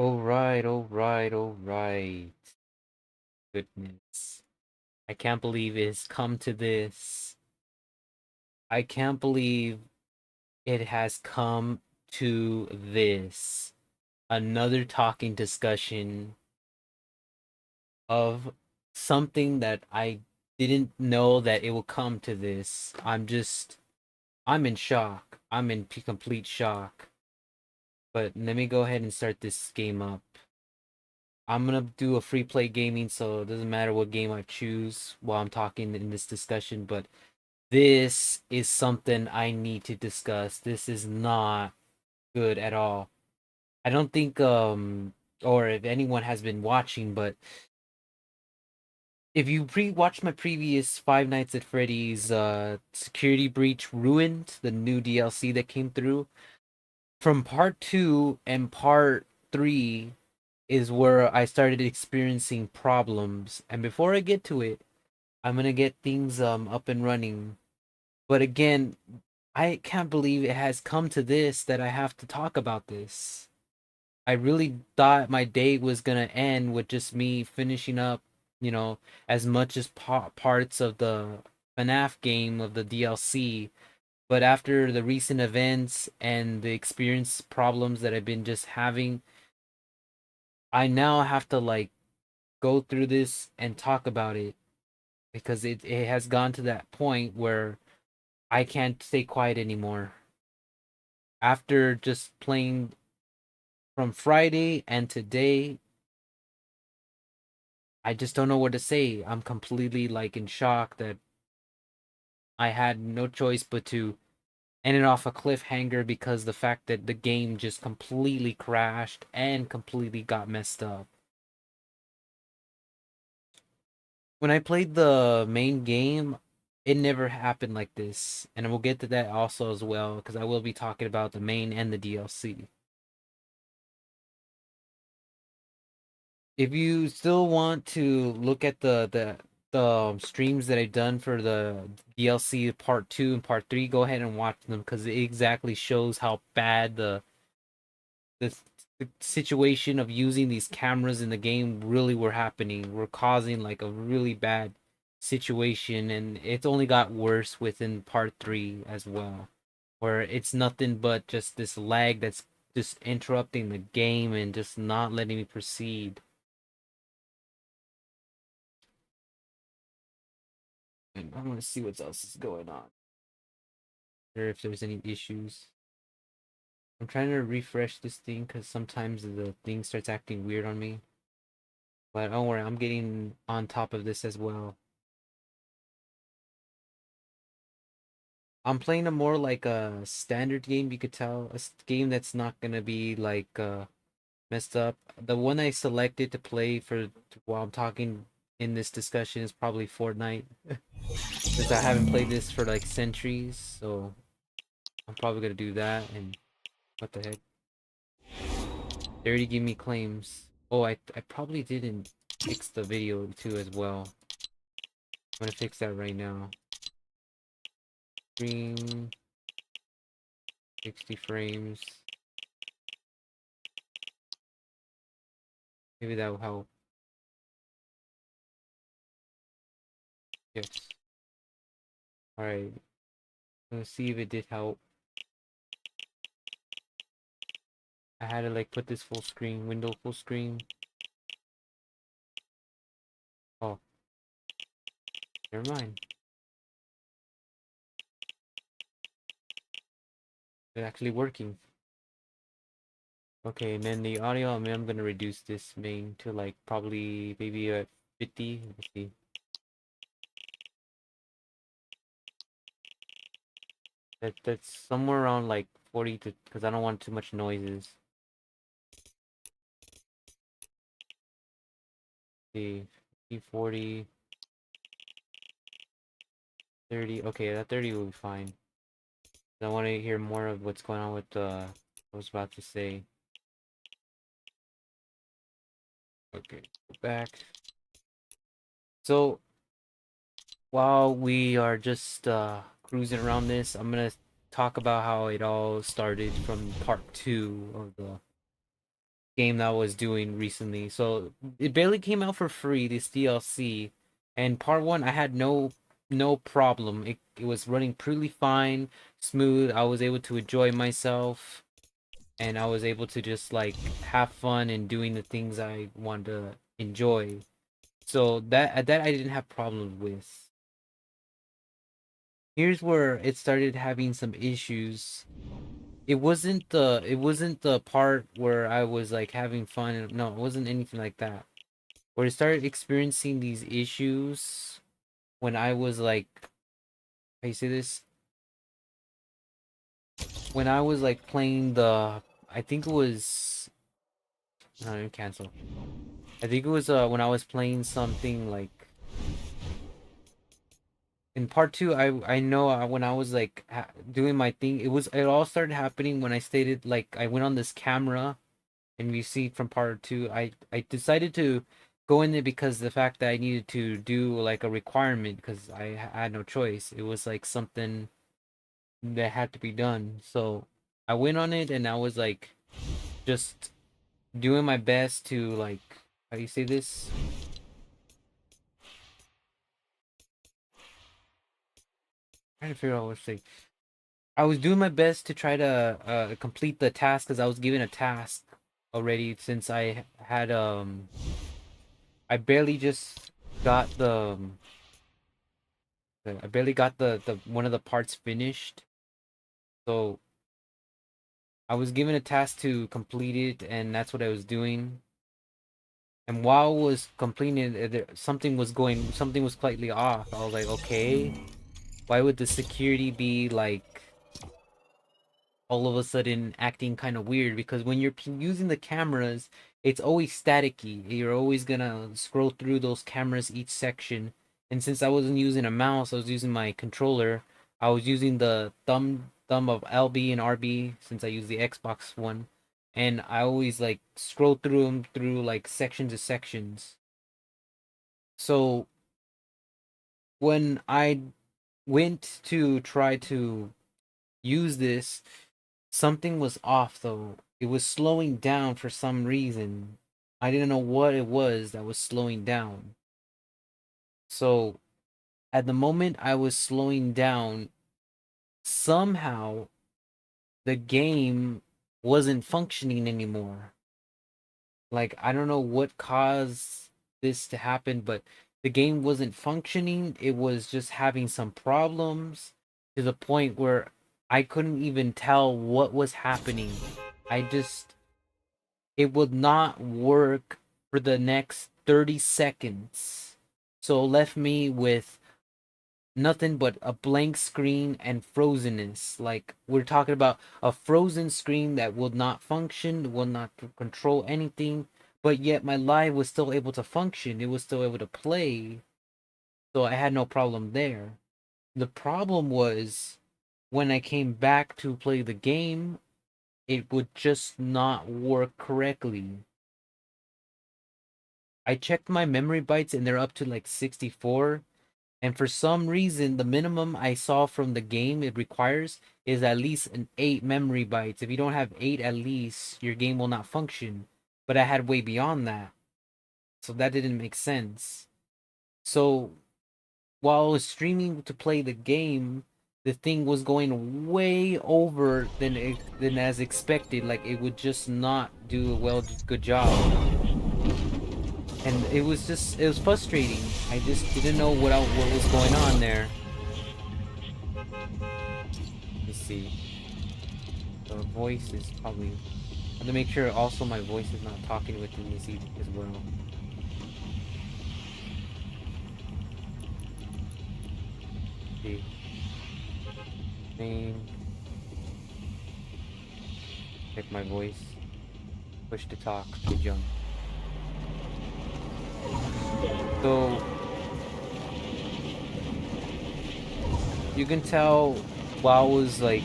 All right. Goodness. I can't believe it's come to this. I can't believe it has come to this. Another talking discussion of something that I didn't know that it will come to this. I'm in shock. I'm in complete shock. But let me go ahead and start this game up. I'm gonna do a free play gaming, so it doesn't matter what game I choose while I'm talking in this discussion, but this is something I need to discuss. This is not good at all. I don't think or if anyone has been watching, but if you watched my previous Five Nights at Freddy's Security Breach Ruined, the new DLC that came through, from part 2 and part 3 is where I started experiencing problems. And before I get to it, I'm gonna get things up and running. But again, I can't believe it has come to this that I have to talk about this. I really thought my day was gonna end with just me finishing up, as much as parts of the FNAF game of the DLC. But after the recent events and the experience problems that I've been just having, I now have to like go through this and talk about it because it has gone to that point where I can't stay quiet anymore. After just playing from Friday and today, I just don't know what to say. I'm completely like in shock that I had no choice but to end it off a cliffhanger because the fact that the game just completely crashed and completely got messed up. When I played the main game, it never happened like this. And we'll get to that also as well, because I will be talking about the main and the DLC. If you still want to look at the streams that I've done for the DLC part 2 and part 3, go ahead and watch them because it exactly shows how bad the the situation of using these cameras in the game really were happening. We're causing like a really bad situation, and it's only got worse within part 3 as well, where it's nothing but just this lag that's just interrupting the game and just not letting me proceed. And I'm gonna see what else is going on. Or if there's any issues. I'm trying to refresh this thing because sometimes the thing starts acting weird on me. But don't worry, I'm getting on top of this as well. I'm playing a more like a standard game, you could tell. A game that's not gonna be like messed up. The one I selected to play for while I'm talking in this discussion is probably Fortnite. Since I haven't played this for like centuries, so I'm probably gonna do that. And what the heck? They already gave me claims. Oh, I probably didn't fix the video too as well. I'm gonna fix that right now. Screen 60 frames. Maybe that will help. Yes. Alright. Let's see if it did help. I had to like put this full screen, window full screen. Oh, never mind. It's actually working. Okay, and then the audio, I'm gonna reduce this main to like probably maybe at 50. Let's see. That's somewhere around like 40 to, because I don't want too much noises. See, 40, 30. Okay, that 30 will be fine. I want to hear more of what's going on with what I was about to say. Okay, go back. So while we are just cruising around this, I'm gonna talk about how it all started from part 2 of game that I was doing recently. So it barely came out for free, this DLC. And part one I had no problem. It was running pretty fine, smooth. I was able to enjoy myself and I was able to just like have fun and doing the things I wanted to enjoy. So that I didn't have problems with. Here's where it started having some issues. It wasn't the part where I was like having fun. No, it wasn't anything like that. Where I started experiencing these issues when I was like, how you say this? When I was like playing I think it was, no, I didn't cancel. I think it was when I was playing something like in part two. I know when I was like doing my thing, it all started happening when I stated like I went on this camera and we see from part two. I decided to go in there because the fact that I needed to do like a requirement because I had no choice. It was like something that had to be done. So I went on it and I was like just doing my best to like, how do you say this? Trying to figure out what to say. I was doing my best to try to complete the task because I was given a task already since I barely just got I barely got the one of the parts finished. So I was given a task to complete it and that's what I was doing. And while I was completing it, something was slightly off. I was like, okay, why would the security be like all of a sudden acting kind of weird? Because when you're using the cameras, it's always staticky. You're always gonna scroll through those cameras each section. And since I wasn't using a mouse, I was using my controller. I was using the thumb of LB and RB since I use the Xbox one. And I always like scroll through them through like sections of sections. So when I went to try to use this, something was off though. It was slowing down for some reason. I didn't know what it was that was slowing down. So at the moment I was slowing down, somehow the game wasn't functioning anymore. Like I don't know what caused this to happen, but the game wasn't functioning. It was just having some problems to the point where I couldn't even tell what was happening. I just it would not work for the next 30 seconds. So it left me with nothing but a blank screen and frozenness. Like we're talking about a frozen screen that will not function, will not control anything, but yet my live was still able to function. It was still able to play. So I had no problem there. The problem was when I came back to play the game, it would just not work correctly. I checked my memory bytes and they're up to like 64. And for some reason, the minimum I saw from the game it requires is at least an 8 memory bytes. If you don't have 8 at least, your game will not function. But I had way beyond that. So that didn't make sense. So while I was streaming to play the game, the thing was going way over than as expected. Like it would just not do a good job. And it was frustrating. I just didn't know what was going on there. Let's see. The voice is probably. I have to make sure also my voice is not talking with me as well. Let's see. Name. Check my voice. Push to talk to jump. So you can tell while I was like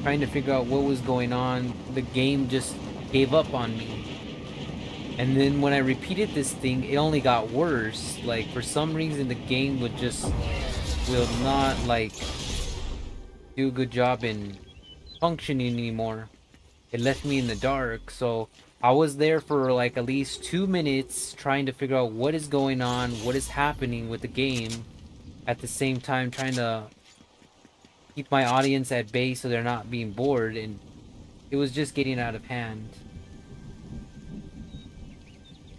trying to figure out what was going on, the game just gave up on me. And then when I repeated this thing, it only got worse. Like for some reason the game will not like do a good job in functioning anymore. it left me in the dark. So I was there for like at least 2 minutes trying to figure out what is going on, what is happening with the game, at the same time trying to keep my audience at bay so they're not being bored, and it was just getting out of hand.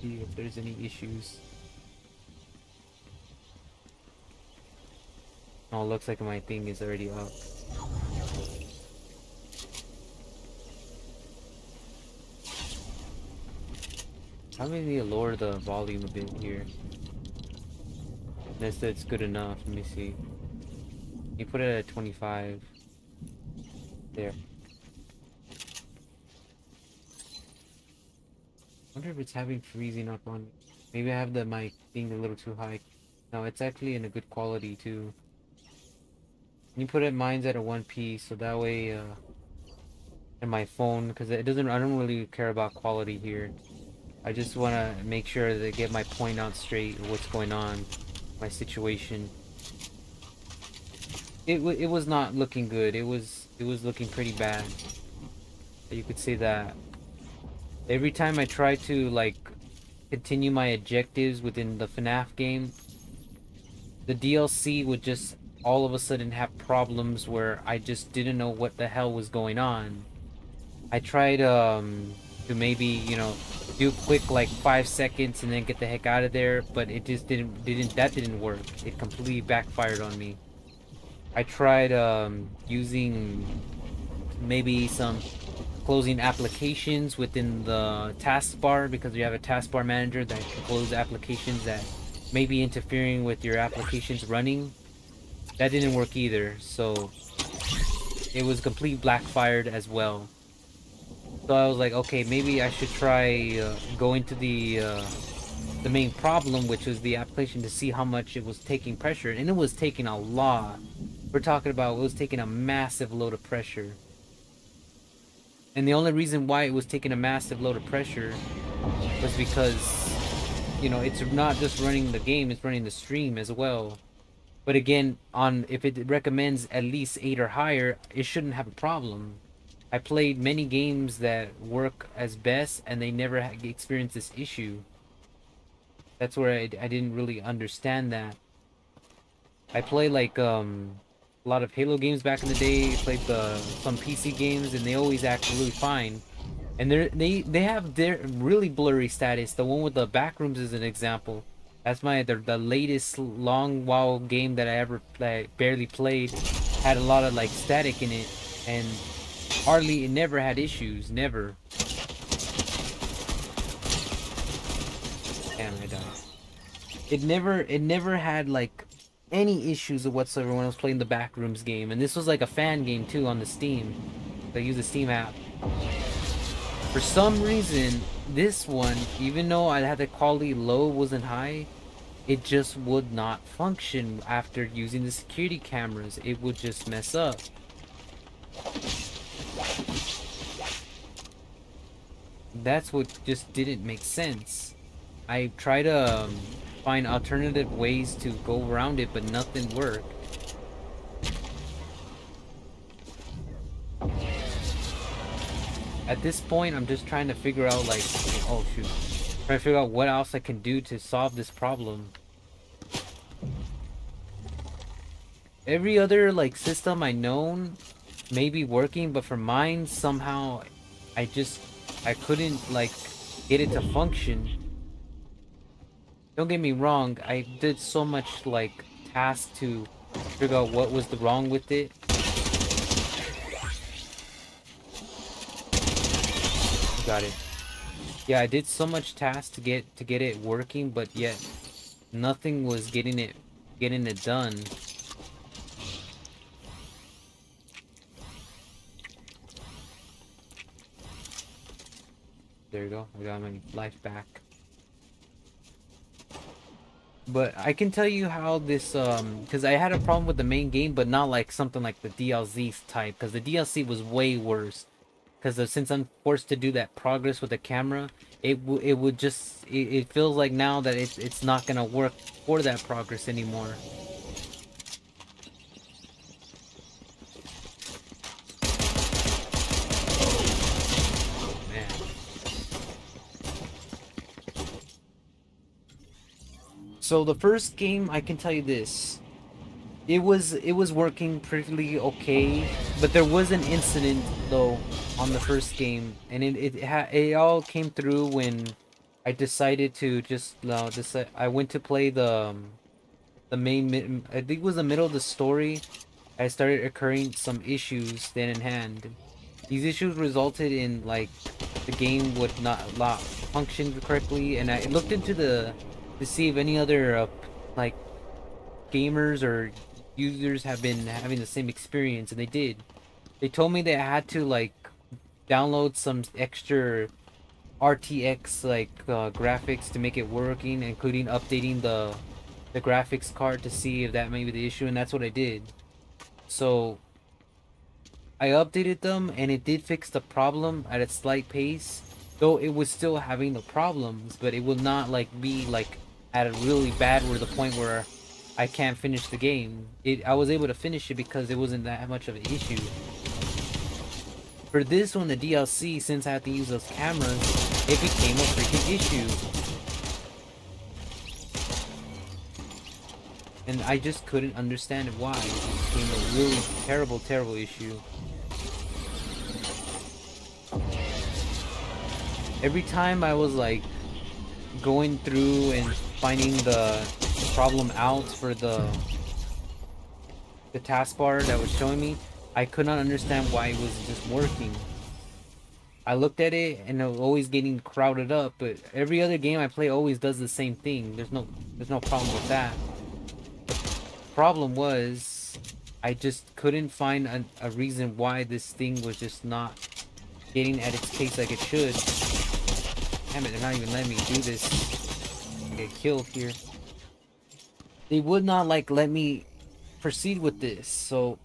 See if there's any issues. Oh, it looks like my thing is already up. Probably need to lower the volume a bit here. That's good enough. Let me see. You put it at 25. There. I wonder if it's having freezing up on. Maybe I have the mic being a little too high. No, it's actually in a good quality too. You put it, mine's at a 1p, so that way, in my phone, because it doesn't, I don't really care about quality here. I just want to make sure that I get my point out straight, what's going on, my situation. It was not looking good. It was looking pretty bad. You could say that. Every time I try to like continue my objectives within the FNAF game, the DLC would just all of a sudden have problems where I just didn't know what the hell was going on. I tried to maybe, you know, do quick like 5 seconds and then get the heck out of there, but it just didn't work. It completely backfired on me. I tried using maybe some closing applications within the taskbar, because you have a taskbar manager that can close applications that may be interfering with your applications running. That didn't work either, so it was complete backfired as well. So I was like, okay, maybe I should try going to the main problem, which was the application, to see how much it was taking pressure, and it was taking a lot. We're talking about, it was taking a massive load of pressure. And the only reason why it was taking a massive load of pressure was because, you know, it's not just running the game, it's running the stream as well. But again, if it recommends at least 8 or higher, it shouldn't have a problem. I played many games that work as best, and they never experienced this issue. That's where I didn't really understand that. I play like a lot of Halo games back in the day. Played some PC games, and they always act really fine. And they have their really blurry status. The one with the backrooms is an example. That's the latest long WoW game that I ever barely played. Had a lot of like static in it, and it never had issues, never. Damn, I died. It never had like any issues whatsoever when I was playing the Backrooms game, and this was like a fan game too on the Steam. I use the Steam app. For some reason, this one, even though I had the quality low, wasn't high, it just would not function after using the security cameras. It would just mess up. That's what just didn't make sense. I tried to find alternative ways to go around it, but nothing worked. At this point, I'm just trying to figure out like, oh shoot, trying to figure out what else I can do to solve this problem. Every other like system I known may be working, but for mine somehow I couldn't like get it to function. Don't get me wrong, I did so much like tasks to figure out what was wrong with it. Got it. Yeah, I did so much tasks to get it working, but yet nothing was getting it done. There you go. I got my life back. But I can tell you how this because I had a problem with the main game, but not like something like the DLC type, because the DLC was way worse. Because since I'm forced to do that progress with the camera, it feels like now that it's not gonna work for that progress anymore. So the first game, I can tell you this. It was working pretty okay, but there was an incident though on the first game, and it all came through when I decided to just decide. I went to play the main. I think it was the middle of the story. I started occurring some issues then in hand. These issues resulted in like the game would not function correctly, and I looked into the to see if any other like gamers or users have been having the same experience, and they did. They told me they had to like download some extra RTX like graphics to make it working, including updating the graphics card to see if that may be the issue, and that's what I did. So I updated them, and it did fix the problem at a slight pace, though it was still having the problems, but it will not like be like at a really bad where the point where I can't finish the game. I was able to finish it because it wasn't that much of an issue. For this one, the DLC, since I had to use those cameras, it became a freaking issue. And I just couldn't understand why. It became a really terrible, terrible issue. Every time I was like going through and finding the problem out for the taskbar that was showing me, I could not understand why it was just working. I looked at it and it was always getting crowded up, but every other game I play always does the same thing. There's no problem with that. The problem was I just couldn't find a reason why this thing was just not getting at its pace like it should. Damn it, they're not even letting me do this. I get killed here. They would not like let me proceed with this, so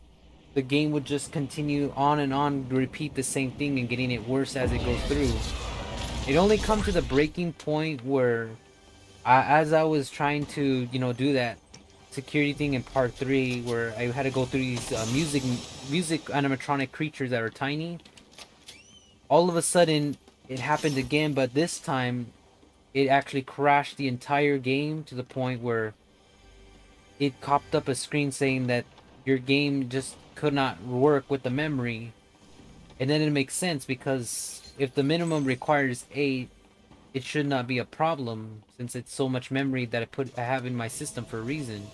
the game would just continue on and on, repeat the same thing and getting it worse as it goes through. It only come to the breaking point where as I was trying to, do that security thing in part 3, where I had to go through these music animatronic creatures that are tiny. All of a sudden it happened again, but this time it actually crashed the entire game to the point where it popped up a screen saying that your game just could not work with the memory. And then it makes sense, because if the minimum requires 8, it should not be a problem, since it's so much memory that I have in my system for a reason.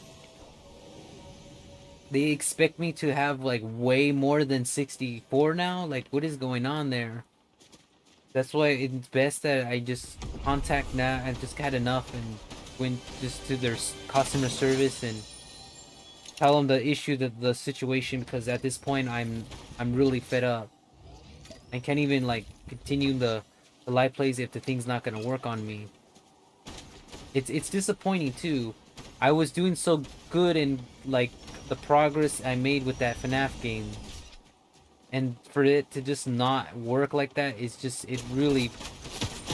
They expect me to have like way more than 64 now? Like, what is going on there? That's why it's best that I just contact now. I just had enough and went just to their customer service and tell them the issue, the situation, because at this point I'm really fed up. I can't even like continue the live plays if the thing's not gonna work on me. It's disappointing too. I was doing so good in like the progress I made with that FNAF game, and for it to just not work like that, it really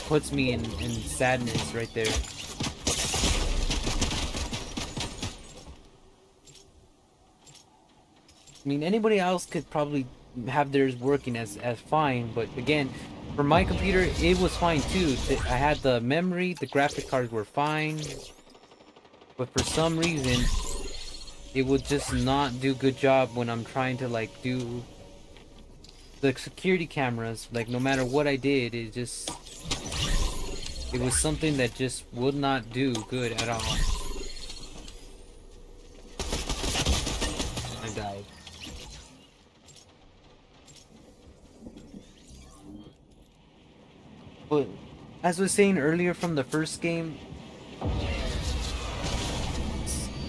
puts me in sadness right there. I mean, anybody else could probably have theirs working as fine, but again, for my computer, it was fine too. I had the memory, the graphic cards were fine, but for some reason, it would just not do good job when I'm trying to like do the security cameras. Like, no matter what I did, it was something that just would not do good at all. I died. But as I was saying earlier from the first game,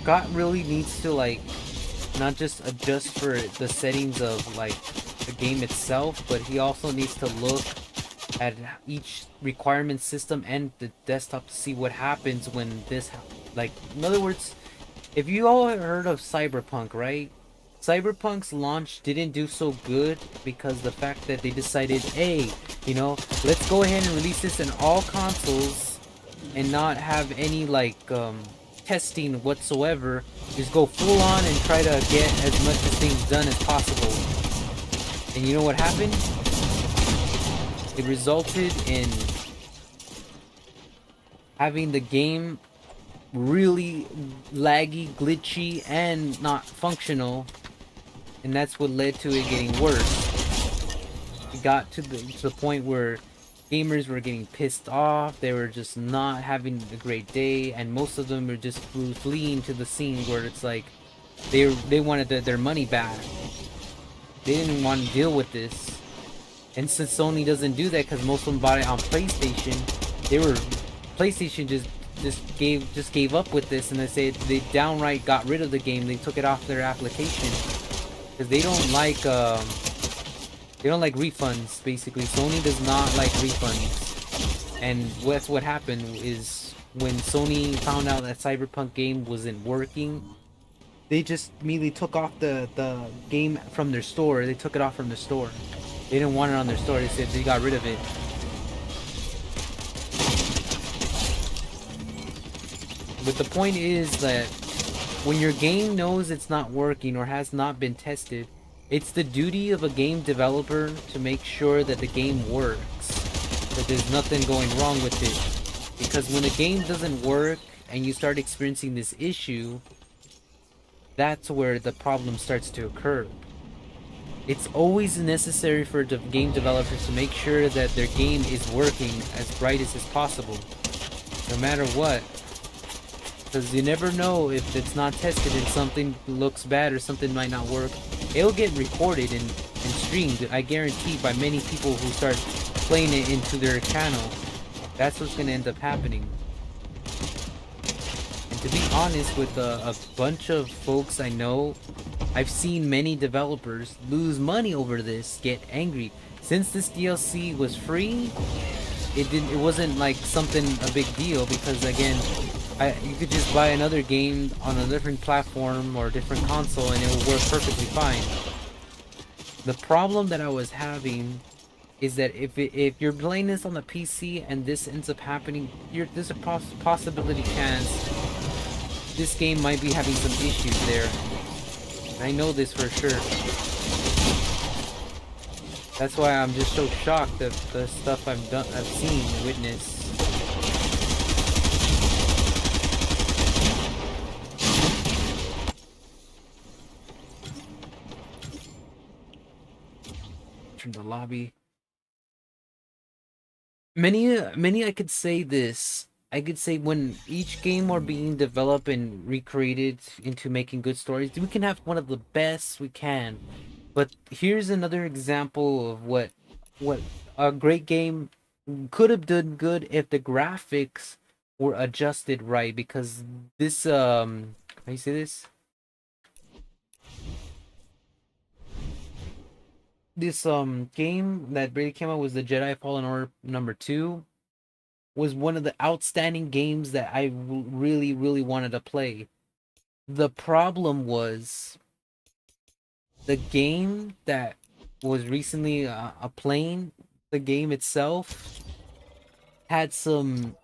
Scott really needs to like not just adjust for the settings of like the game itself, but he also needs to look at each requirement system and the desktop to see what happens when this, like, in other words, if you all heard of Cyberpunk, right? Cyberpunk's launch didn't do so good because the fact that they decided, hey, let's go ahead and release this in all consoles and not have any like testing whatsoever. Just go full on and try to get as much of things done as possible. And you know what happened? It resulted in having the game really laggy, glitchy, and not functional, and that's what led to it getting worse. It got to the point where gamers were getting pissed off. They were just not having a great day, and most of them were just fleeing to the scene where it's like they wanted their money back. They didn't want to deal with this. And since Sony doesn't do that because most of them bought it on PlayStation, they were PlayStation just gave up with this, and they downright got rid of the game. They took it off their application because they don't like refunds. Basically, Sony does not like refunds, and that's what happened is when Sony found out that Cyberpunk game wasn't working, they just immediately took off the game from their store. They took it off from the store. They didn't want it on their store. They said they got rid of it. But the point is that when your game knows it's not working or has not been tested, it's the duty of a game developer to make sure that the game works, that there's nothing going wrong with it. Because when a game doesn't work and you start experiencing this issue, that's where the problem starts to occur. It's always necessary for game developers to make sure that their game is working as bright as possible, no matter what. Because you never know, if it's not tested and something looks bad or something might not work, it'll get recorded and streamed, I guarantee, by many people who start playing it into their channel. That's what's going to end up happening. And to be honest, with a bunch of folks I know, I've seen many developers lose money over this, get angry. Since this DLC was free, it wasn't like something a big deal, because again, you could just buy another game on a different platform or a different console and it will work perfectly fine. The problem that I was having is that if you're playing this on the PC and this ends up happening, there's a possibility chance this game might be having some issues there. I know this for sure. That's why I'm just so shocked at the stuff I've seen and witnessed. From the lobby. Many I could say this. I could say when each game are being developed and recreated into making good stories, we can have one of the best we can. But here's another example of what a great game could have done good if the graphics were adjusted right, because this how you say this? This game that really came out was the Jedi Fallen Order #2. Was one of the outstanding games that I really wanted to play. The problem was the game that was recently playing, the game itself had some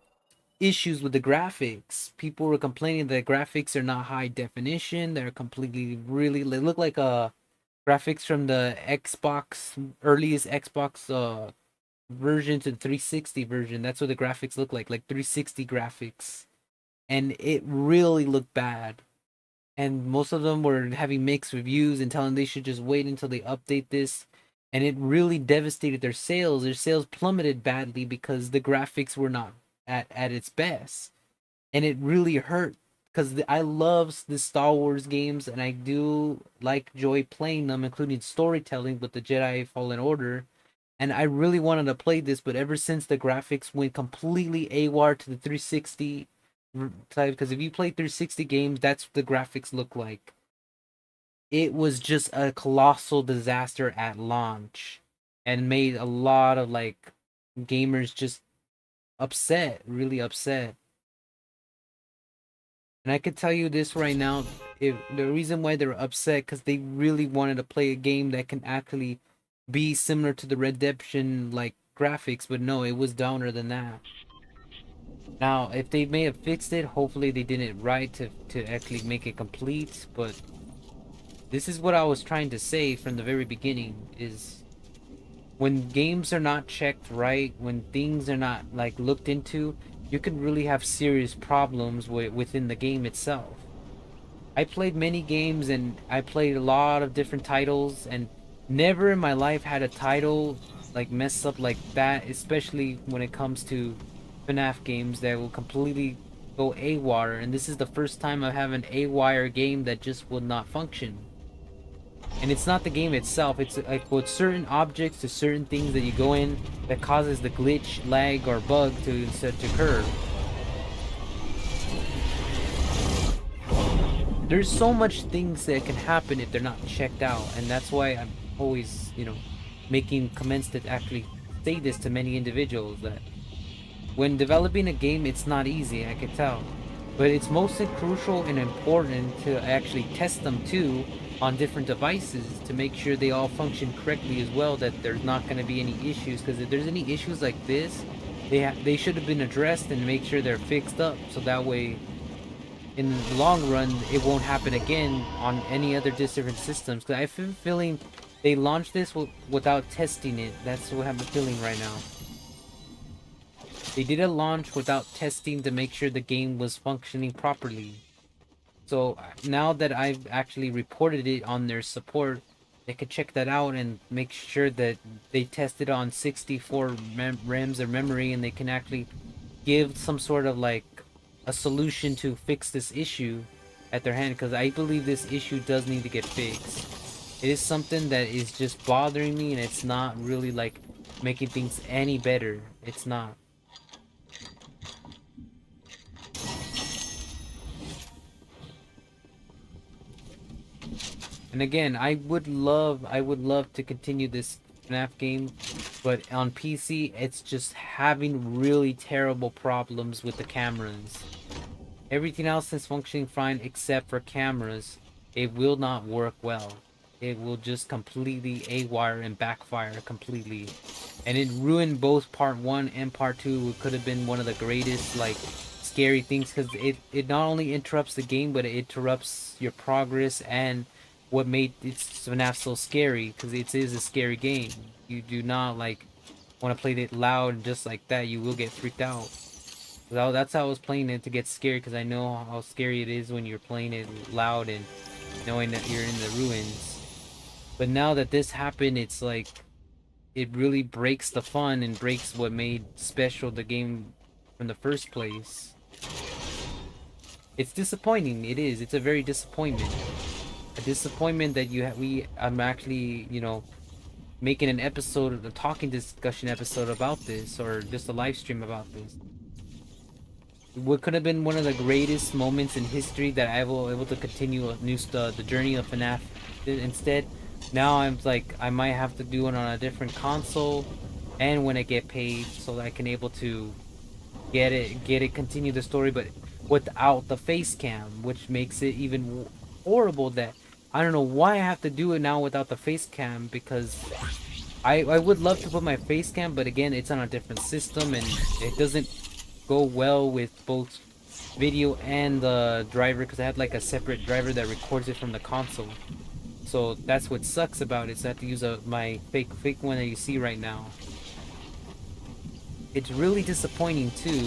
issues with the graphics. People were complaining that graphics are not high definition. They're completely they look like graphics from the earliest Xbox version to the 360 version. That's what the graphics look like 360 graphics, and it really looked bad. And most of them were having mixed reviews and telling they should just wait until they update this, and it really devastated their sales. Their sales plummeted badly because the graphics were not at its best, and it really hurt, because I love the Star Wars games and I do enjoy playing them, including storytelling with the Jedi Fallen Order. And I really wanted to play this, but ever since the graphics went completely AWAR to the 360 type, because if you play 360 games, that's what the graphics look like. It was just a colossal disaster at launch, and made a lot of gamers just upset, really upset. And I could tell you this right now, if the reason why they're upset, because they really wanted to play a game that can actually be similar to the Redemption graphics, but no, it was downer than that. Now, if they may have fixed it, hopefully they did it right to actually make it complete. But this is what I was trying to say from the very beginning, is when games are not checked right, when things are not looked into, you can really have serious problems within the game itself. I played many games and I played a lot of different titles, and never in my life had a title like mess up like that, especially when it comes to FNAF games that will completely go AWire. And this is the first time I have an AWire game that just will not function. And it's not the game itself, it's like with certain objects to certain things that you go in that causes the glitch, lag, or bug to occur. There's so much things that can happen if they're not checked out, and that's why I'm always, making comments that actually say this to many individuals, that when developing a game, it's not easy, I can tell. But it's mostly crucial and important to actually test them too on different devices to make sure they all function correctly as well, that there's not going to be any issues. Because if there's any issues like this, they should have been addressed and make sure they're fixed up, so that way in the long run it won't happen again on any other different systems. Because I have a feeling they launched this without testing it. That's what I'm feeling right now. They did a launch without testing to make sure the game was functioning properly. So now that I've actually reported it on their support, they could check that out and make sure that they tested on 64 RAMs or memory, and they can actually give some sort of like a solution to fix this issue at their hand, because I believe this issue does need to get fixed. It is something that is just bothering me, and it's not really like making things any better. It's not. And again, I would love to continue this FNAF game, but on PC, it's just having really terrible problems with the cameras. Everything else is functioning fine except for cameras. It will not work well. It will just completely AWire and backfire completely. And it ruined both part 1 and part 2. It could have been one of the greatest, like, scary things, because it not only interrupts the game, but it interrupts your progress and what made FNAF so scary, because it is a scary game. You do not like want to play it loud just like that. You will get freaked out. So that's how I was playing it, to get scared, because I know how scary it is when you're playing it loud and knowing that you're in the ruins. But now that this happened, it's like it really breaks the fun and breaks what made special the game from the first place. It's disappointing. It is. It's a very disappointment. A disappointment that I'm actually, making an episode, a talking discussion episode about this, or just a live stream about this. What could have been one of the greatest moments in history that I will able to continue the journey of FNAF. Instead, now I'm like, I might have to do it on a different console, and when I get paid, so that I can able to get it, continue the story, but without the face cam, which makes it even horrible that I don't know why I have to do it now without the face cam, because I would love to put my face cam, but again, it's on a different system and it doesn't go well with both video and the driver, because I had like a separate driver that records it from the console. So that's what sucks about it, so I have to use my fake one that you see right now. It's really disappointing too.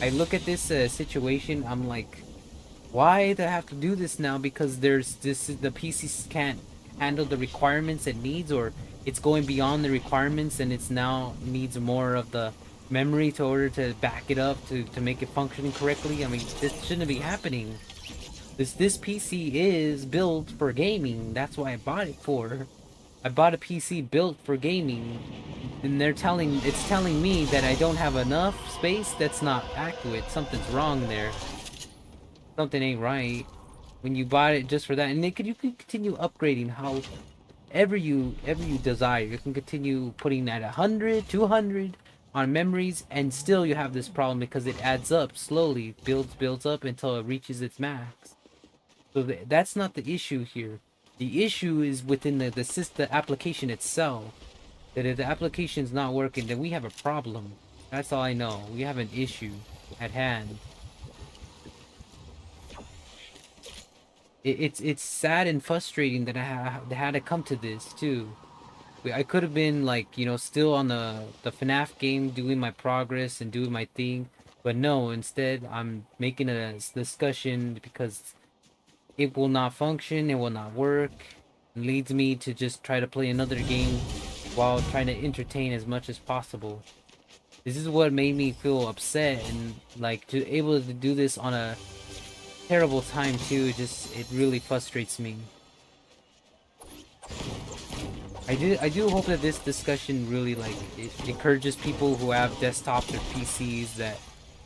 I look at this situation, I'm like, why do I have to do this now? Because the PCs can't handle the requirements it needs, or it's going beyond the requirements and it's now needs more of the memory to order to back it up to make it functioning correctly. I mean, this shouldn't be happening. This PC is built for gaming. That's why I bought it for. I bought a PC built for gaming, and it's telling me that I don't have enough space. That's not accurate. Something's wrong there. Something ain't right. When you bought it just for that, and you can continue upgrading however you desire. You can continue putting at 100, 200 on memories, and still you have this problem because it adds up slowly, builds up until it reaches its max. So that's not the issue here. The issue is within the system, the application itself. That if the application is not working, then we have a problem. That's all I know. We have an issue at hand. It's sad and frustrating that I had to come to this too. I could have been like, still on the FNAF game, doing my progress and doing my thing, But no, instead I'm making a discussion because it will not function, it will not work. It leads me to just try to play another game while trying to entertain as much as possible. This is what made me feel upset, and like to able to do this on a terrible time too, it really frustrates me. I do hope that this discussion really like it encourages people who have desktops or PCs that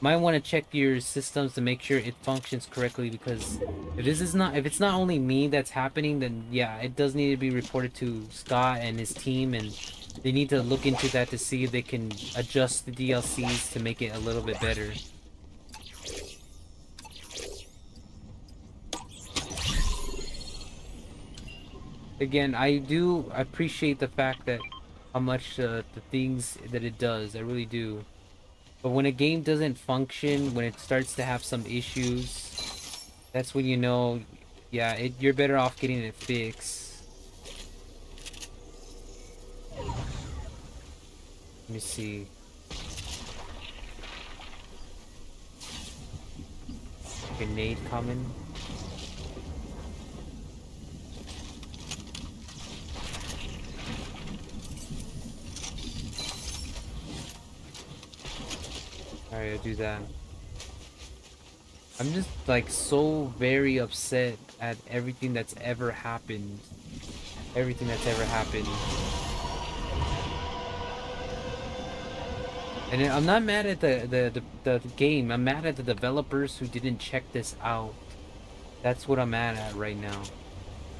might want to check your systems to make sure it functions correctly, because if it's not only me that's happening, then yeah, it does need to be reported to Scott and his team, and they need to look into that to see if they can adjust the DLCs to make it a little bit better. Again, I do appreciate the fact that how much the things that it does, I really do. But when a game doesn't function, when it starts to have some issues, that's when you know, yeah, you're better off getting it fixed. Let me see. Grenade coming. Alright, I'll do that. I'm just like so very upset at everything that's ever happened. Everything that's ever happened. And I'm not mad at the game. I'm mad at the developers who didn't check this out. That's what I'm mad at right now.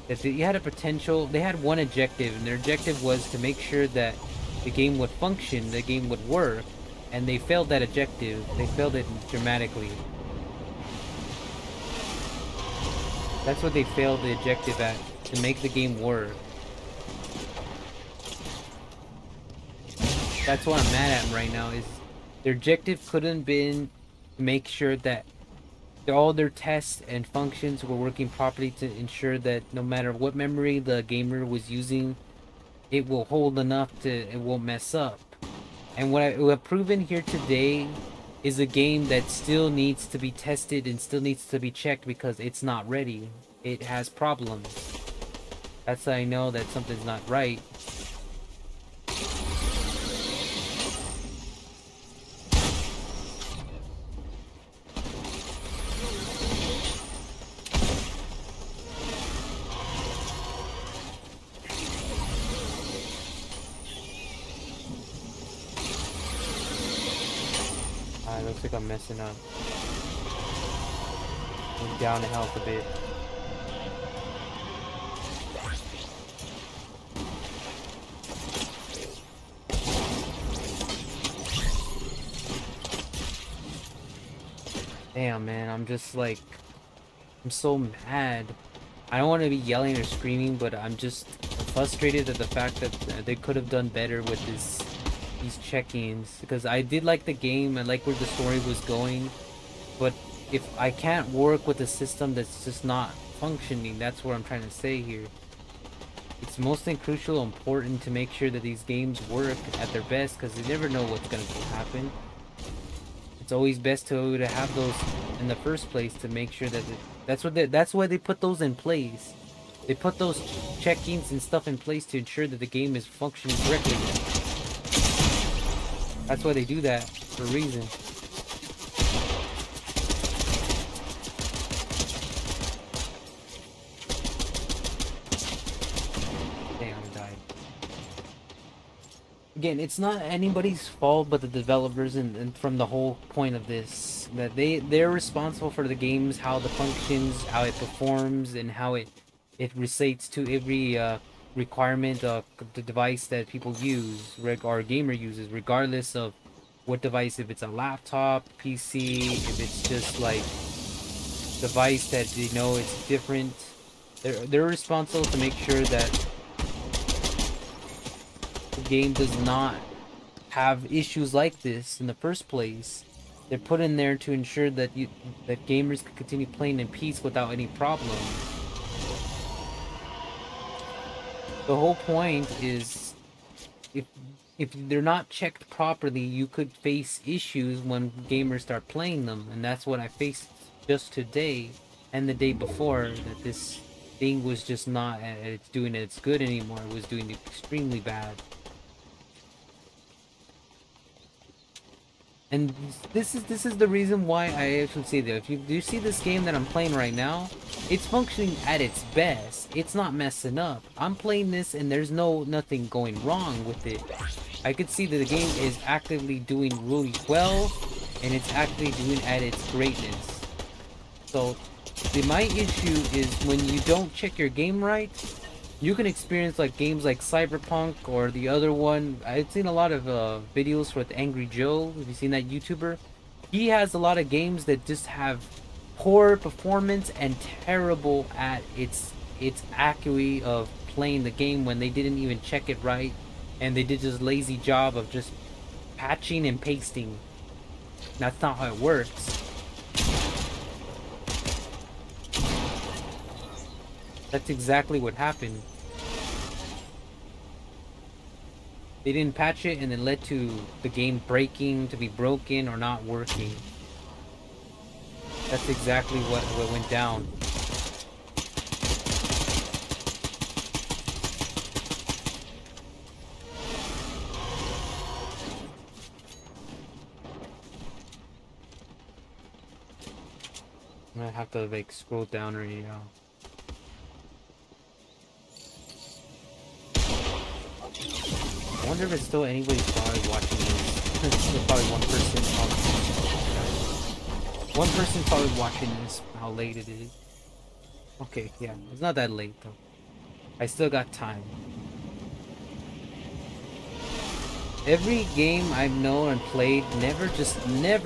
That they had a potential, they had one objective, and their objective was to make sure that the game would function, the game would work, and they failed that objective. They failed it dramatically. That's what they failed the objective at, to make the game work. That's what I'm mad at right now, is their objective couldn't been to make sure that all their tests and functions were working properly, to ensure that no matter what memory the gamer was using, it will hold enough to, it won't mess up. And what I've proven here today is a game that still needs to be tested and still needs to be checked because it's not ready. It has problems. That's how I know that something's not right. Looks like I'm messing up. I'm down in health a bit. Damn, man, I'm just like, I'm so mad. I don't want to be yelling or screaming, but I'm just frustrated at the fact that they could have done better with these check-ins, because I did like the game, I like where the story was going, but if I can't work with a system that's just not functioning, that's what I'm trying to say here. It's most crucial, important to make sure that these games work at their best, because you never know what's going to happen. It's always best to have those in the first place, to make sure that that's why they put those in place. They put those check-ins and stuff in place to ensure that the game is functioning correctly. That's why they do that, for a reason. Damn, I died. Again, it's not anybody's fault but the developers, and from the whole point of this, that they're responsible for the games, how the functions, how it performs, and how it recites to every requirement of the device that people use, or gamer uses, regardless of what device, if it's a laptop, PC, if it's just like device that they know it's different. They're responsible to make sure that the game does not have issues like this in the first place. They're put in there to ensure that that gamers can continue playing in peace without any problem. The whole point is, if if they're not checked properly, you could face issues when gamers start playing them, and that's what I faced just today and the day before. That this thing was just not it's doing its good anymore. It was doing extremely bad. And this is the reason why I actually say that. If you do see this game that I'm playing right now, it's functioning at its best. It's not messing up. I'm playing this and there's nothing going wrong with it. I could see that the game is actively doing really well, and it's actively doing at its greatness. So my issue is when you don't check your game right, you can experience like games like Cyberpunk or the other one. I've seen a lot of videos with Angry Joe. Have you seen that YouTuber? He has a lot of games that just have poor performance and terrible at its accuracy of playing the game when they didn't even check it right, and they did this lazy job of just patching and pasting. That's not how it works. That's exactly what happened. They didn't patch it, and it led to the game breaking, to be broken or not working. That's exactly what went down. I'm gonna have to like scroll down right now. I wonder if it's still anybody's probably watching this. There's probably one person probably. One person probably watching this. How late it is? Okay, yeah, it's not that late though. I still got time. Every game I've known and played, never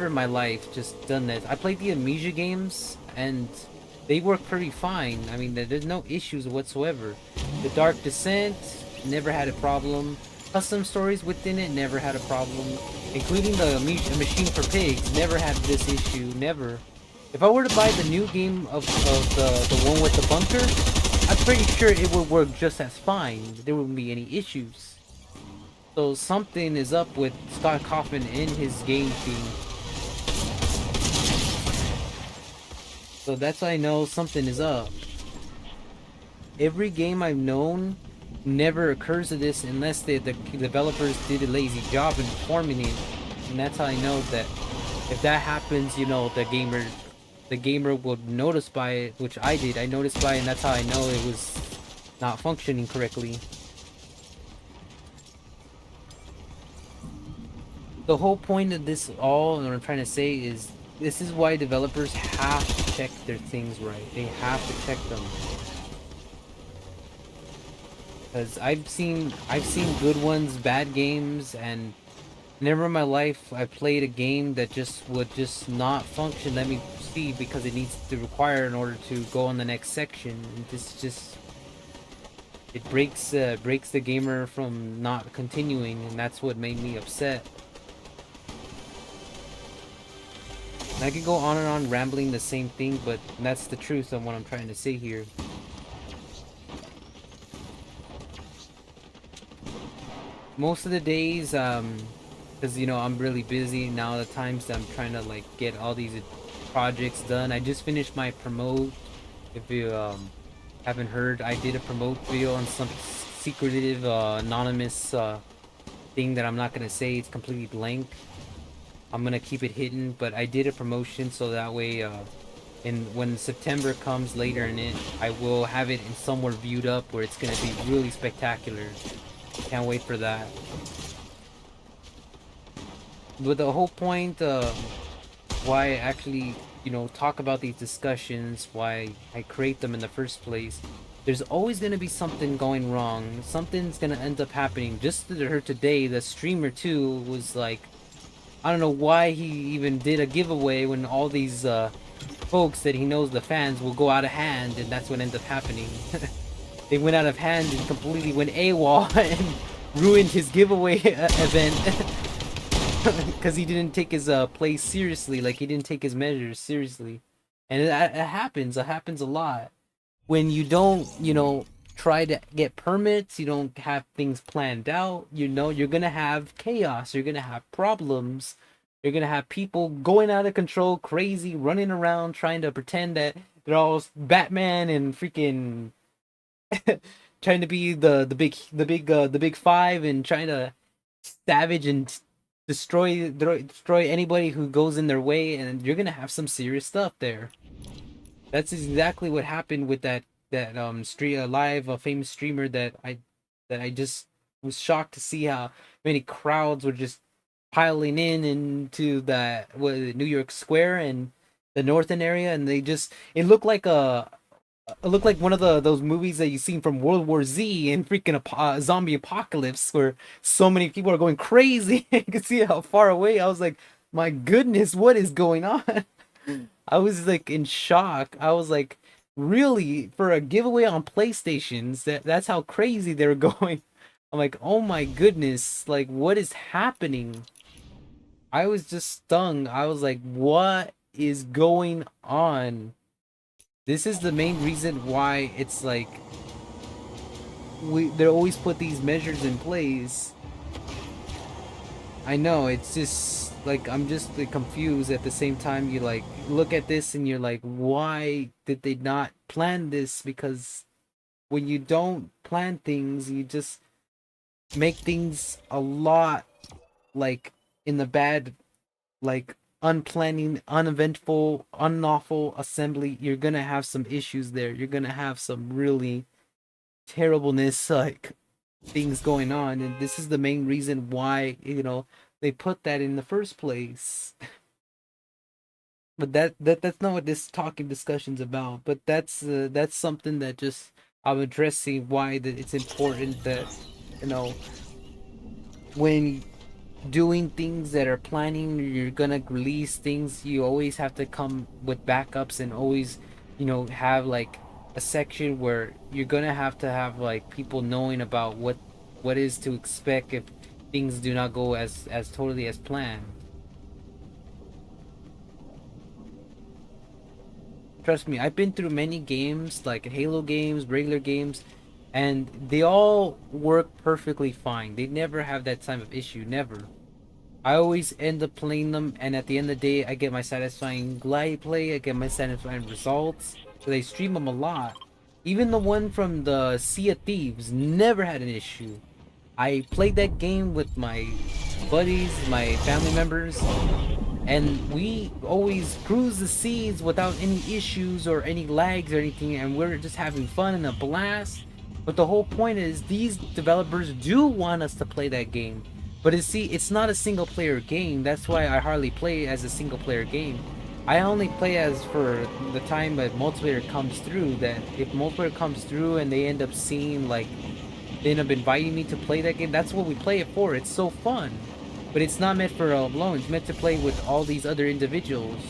in my life just done this. I played the Amnesia games and they work pretty fine. I mean, there's no issues whatsoever. The Dark Descent, never had a problem. Custom stories within it, never had a problem. Including the Machine for Pigs, never had this issue, never. If I were to buy the new game of the one with the bunker, I'm pretty sure it would work just as fine. There wouldn't be any issues. So something is up with Scott Kaufman in his game team. So that's how I know something is up. Every game I've known never occurs to this unless the developers did a lazy job in performing it. And that's how I know that if that happens, you know, the gamer will notice by it, which I did. I noticed by it, and that's how I know it was not functioning correctly. The whole point of this all, and what I'm trying to say is, this is why developers have to check their things right. They have to check them. Because I've seen good ones, bad games, and never in my life I played a game that just would just not function. Let me see, because it needs to require in order to go on the next section. And this just it breaks the gamer from not continuing, and that's what made me upset. And I could go on and on rambling the same thing, but that's the truth of what I'm trying to say here. Most of the days, because you know I'm really busy now. The times that I'm trying to like get all these projects done. I just finished my promote. If you haven't heard, I did a promote video on some secretive anonymous thing that I'm not gonna say. It's completely blank. I'm gonna keep it hidden, but I did a promotion so that way and when September comes later in it, I will have it in somewhere viewed up where it's gonna be really spectacular. Can't wait for that. But the whole point why I actually, you know, talk about these discussions, why I create them in the first place, there's always gonna be something going wrong. Something's gonna end up happening. Just to her today, the streamer too was like, I don't know why he even did a giveaway when all these folks that he knows, the fans, will go out of hand, and that's what ends up happening. They went out of hand and completely went AWOL and ruined his giveaway event because he didn't take his play seriously, like he didn't take his measures seriously. And it happens a lot when you don't, you know, try to get permits, you don't have things planned out, you know, you're gonna have chaos, you're gonna have problems, you're gonna have people going out of control, crazy, running around trying to pretend that they're all Batman and freaking trying to be the big five and trying to savage and destroy anybody who goes in their way, and you're gonna have some serious stuff there. That's exactly what happened with that stream live a famous streamer that I just was shocked to see how many crowds were just piling in into that New York Square and the northern area, and they just it looked like one of those movies that you seen from World War Z and freaking zombie apocalypse, where so many people are going crazy. You can see how far away. I was like, my goodness, what is going on? I was like in shock. I was like, really, for a giveaway on PlayStations, that's how crazy they were going. I'm like, oh my goodness, like what is happening? I was just stung. I was like, what is going on? This is the main reason why it's like they always put these measures in place. I know, it's just like I'm just like, confused at the same time. You like look at this and you're like, why did they not plan this? Because when you don't plan things, you just make things a lot like in the bad, like unplanning, uneventful, unlawful assembly. You're gonna have some issues there. You're gonna have some really terribleness, like things going on, and this is the main reason why, you know, they put that in the first place. But that's not what this talking discussion's about. But that's something that just I'm addressing why that it's important that, you know, when doing things that are planning, you're gonna release things, you always have to come with backups and always, you know, have like a section where you're gonna have to have like people knowing about what is to expect if things do not go as totally as planned. Trust me, I've been through many games, like Halo games, regular games, and they all work perfectly fine. They never have that type of issue, never. I always end up playing them, and at the end of the day, I get my satisfying gameplay, I get my satisfying results. So they stream them a lot. Even the one from the Sea of Thieves never had an issue. I played that game with my buddies, my family members, and we always cruise the seas without any issues or any lags or anything, and we're just having fun and a blast. But the whole point is these developers do want us to play that game. But it's not a single player game. That's why I hardly play as a single player game. I only play as for the time that multiplayer comes through. That if multiplayer comes through and they end up seeing like they end up inviting me to play that game, that's what we play it for. It's so fun. But it's not meant for alone. It's meant to play with all these other individuals.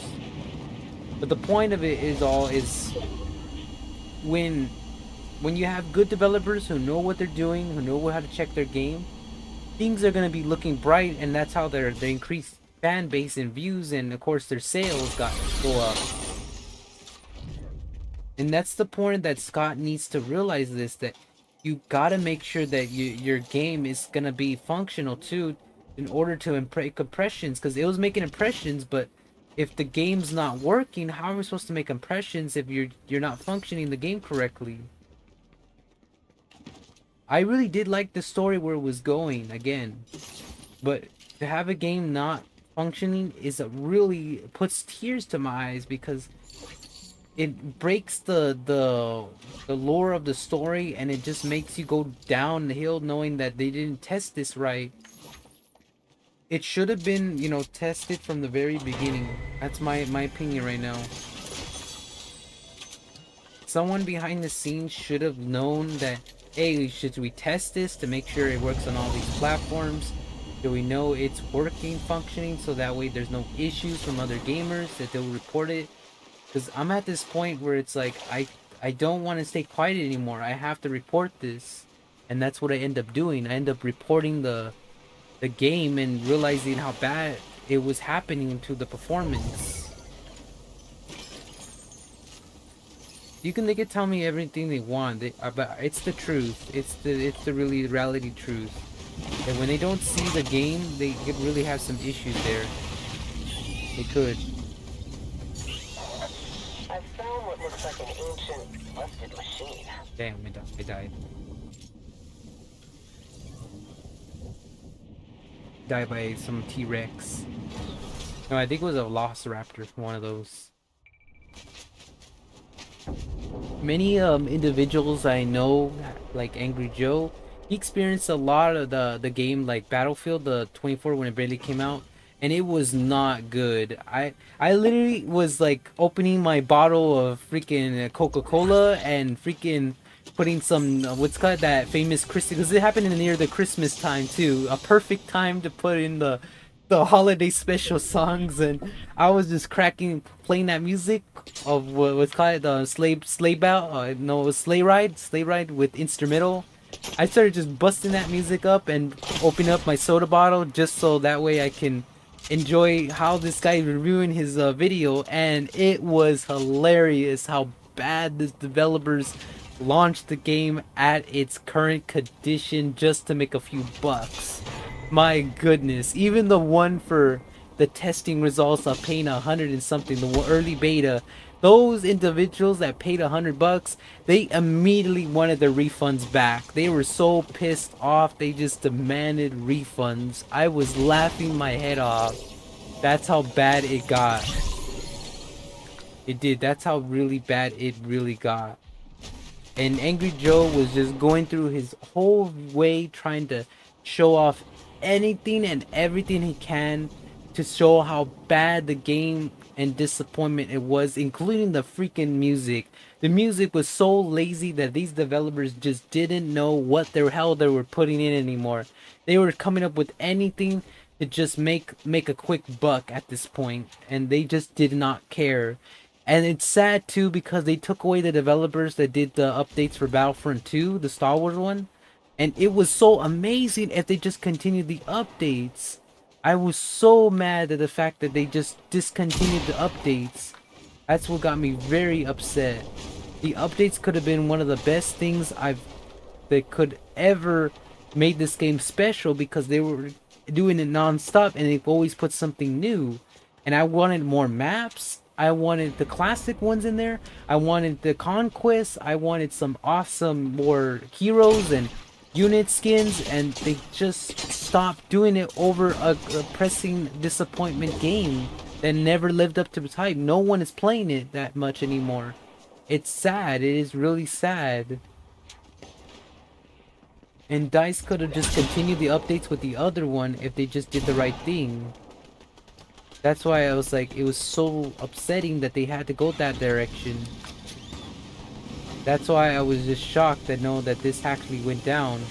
But the point of it is when when you have good developers who know what they're doing, who know how to check their game, things are going to be looking bright, and that's how their increased fan base and views, and of course their sales go up. And that's the point that Scott needs to realize this, that you gotta make sure that your game is gonna be functional too, in order to make impressions, because it was making impressions, but if the game's not working, how are we supposed to make impressions if you're not functioning the game correctly? I really did like the story where it was going again, but to have a game not functioning is a really puts tears to my eyes, because it breaks the lore of the story, and it just makes you go down the hill knowing that they didn't test this right. It should have been, you know, tested from the very beginning. That's my opinion right now. Someone behind the scenes should have known that, hey, should we test this to make sure it works on all these platforms? Do we know it's working, functioning, so that way there's no issues from other gamers that they'll report it? Because I'm at this point where it's like, I don't want to stay quiet anymore. I have to report this. And that's what I end up doing. I end up reporting the game and realizing how bad it was happening to the performance. they can tell me everything they want, but it's the truth. It's the really reality truth. And when they don't see the game, they could really have some issues there. They could. I found what looks like an ancient, busted machine. Damn, I died. Died by some T-Rex. No, I think it was a Velociraptor, one of those. Many individuals I know, like Angry Joe, he experienced a lot of the game like Battlefield, the 24 when it barely came out, and it was not good. I literally was like opening my bottle of freaking Coca-Cola and freaking putting some what's called that famous Christmas, because it happened near the Christmas time too. A perfect time to put in the holiday special songs, and I was just playing that music of what's called the sleigh bow. No, it was sleigh ride with instrumental. I started just busting that music up and opening up my soda bottle just so that way I can enjoy how this guy reviewing his video, and it was hilarious how bad the developers launched the game at its current condition just to make a few bucks. My goodness, even the one for the testing results of paying 100 and something, the early beta, those individuals that paid $100, they immediately wanted their refunds back. They were so pissed off, they just demanded refunds. I was laughing my head off. That's how bad it got. It did. That's how really bad it really got. And Angry Joe was just going through his whole way trying to show off anything and everything he can to show how bad the game and disappointment it was, including the freaking music. The music was so lazy that these developers just didn't know what the hell they were putting in anymore. They were coming up with anything to just make a quick buck at this point, and they just did not care. And it's sad too because they took away the developers that did the updates for Battlefront 2, the Star Wars one. And it was so amazing if they just continued the updates. I was so mad at the fact that they just discontinued the updates. That's what got me very upset. The updates could have been one of the best things that could ever made this game special, because they were doing it non-stop and they've always put something new. And I wanted more maps. I wanted the classic ones in there. I wanted the conquest. I wanted some awesome more heroes and unit skins, and they just stopped doing it over a pressing disappointment game that never lived up to its hype. No one is playing it that much anymore. It's sad. It is really sad. And DICE could have just continued the updates with the other one if they just did the right thing. That's why I was like, it was so upsetting that they had to go that direction. That's why I was just shocked to know that this actually went down.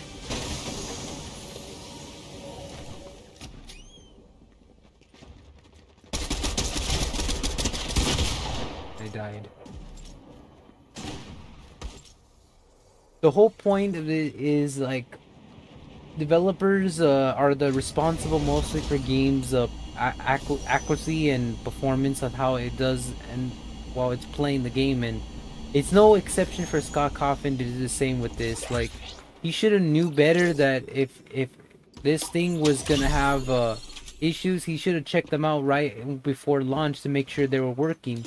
I died. The whole point of it is like, developers are the responsible mostly for games accuracy and performance of how it does and while it's playing the game, and it's no exception for Scott Coffin to do the same with this. Like, he should have knew better that if this thing was gonna have issues, he should have checked them out right before launch to make sure they were working.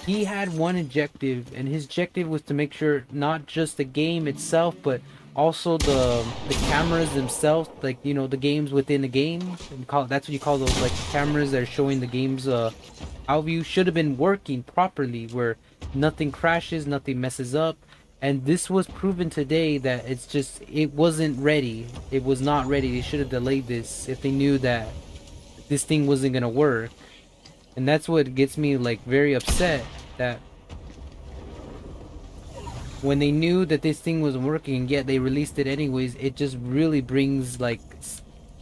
He had one objective, and his objective was to make sure not just the game itself, but also the cameras themselves, like, you know, the games within the game. That's what you call those, like, cameras that are showing the game's out view, should have been working properly, where nothing crashes, nothing messes up. And this was proven today that it wasn't ready. It was not ready. They should have delayed this if they knew that this thing wasn't gonna work. And that's what gets me like very upset, that when they knew that this thing wasn't working and yet they released it anyways, it just really brings like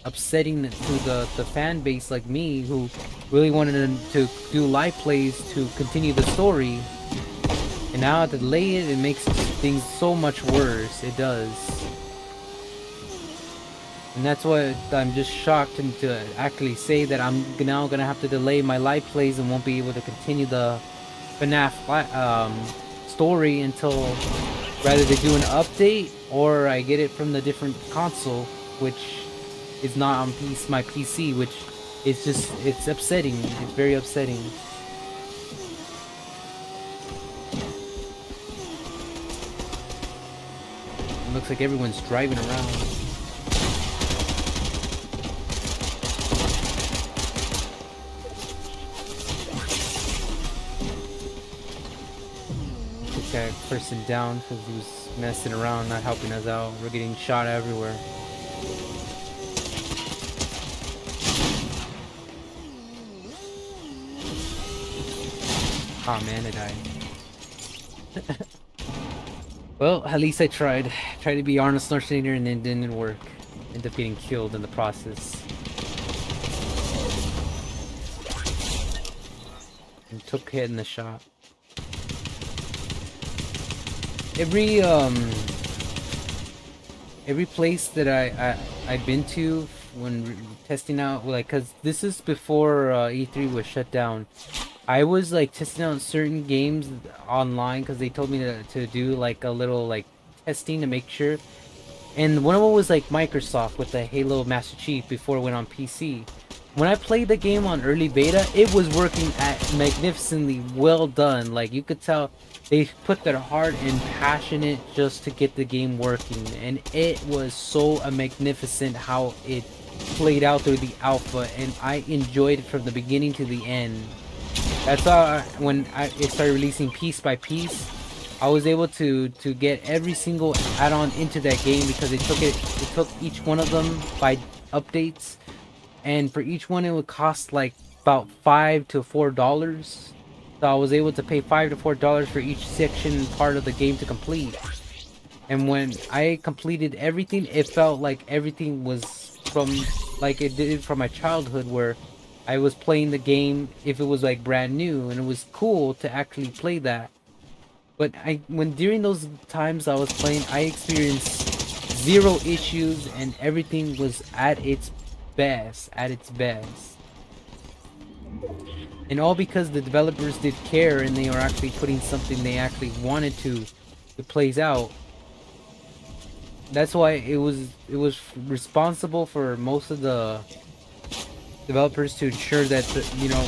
upsetting to the fan base like me, who really wanted to do live plays to continue the story. And now to delay it, it makes things so much worse. It does. And that's why I'm just shocked to actually say that I'm now gonna have to delay my live plays and won't be able to continue the FNAF story until rather they do an update or I get it from the different console, which is not on my PC, which is just, it's upsetting. It's very upsetting. It looks like everyone's driving around. Took that person down because he was messing around, not helping us out. We're getting shot everywhere. Oh man, I died. Well, at least I tried. Tried to be Arnold Schwarzenegger and it didn't work. Ended up getting killed in the process. And took hit in the shot. Every place that I've been to when testing out, like, cause this is before E3 was shut down. I was like testing out certain games online because they told me to do like a little like testing to make sure. And one of them was like Microsoft with the Halo Master Chief before it went on PC. When I played the game on early beta, it was working at magnificently well done. Like you could tell they put their heart and passion in it just to get the game working. And it was so magnificent how it played out through the alpha, and I enjoyed it from the beginning to the end. That's how when it started releasing piece by piece, I was able to get every single add-on into that game because it took each one of them by updates, and for each one it would cost like about $5 to $4. So I was able to pay $5 to $4 for each section part of the game to complete. And when I completed everything, it felt like everything was from like it did from my childhood, where I was playing the game if it was like brand new, and it was cool to actually play that. But when during those times I was playing, I experienced zero issues and everything was at its best, And all because the developers did care and they were actually putting something they actually wanted to plays out. That's why it was responsible for most of the developers to ensure that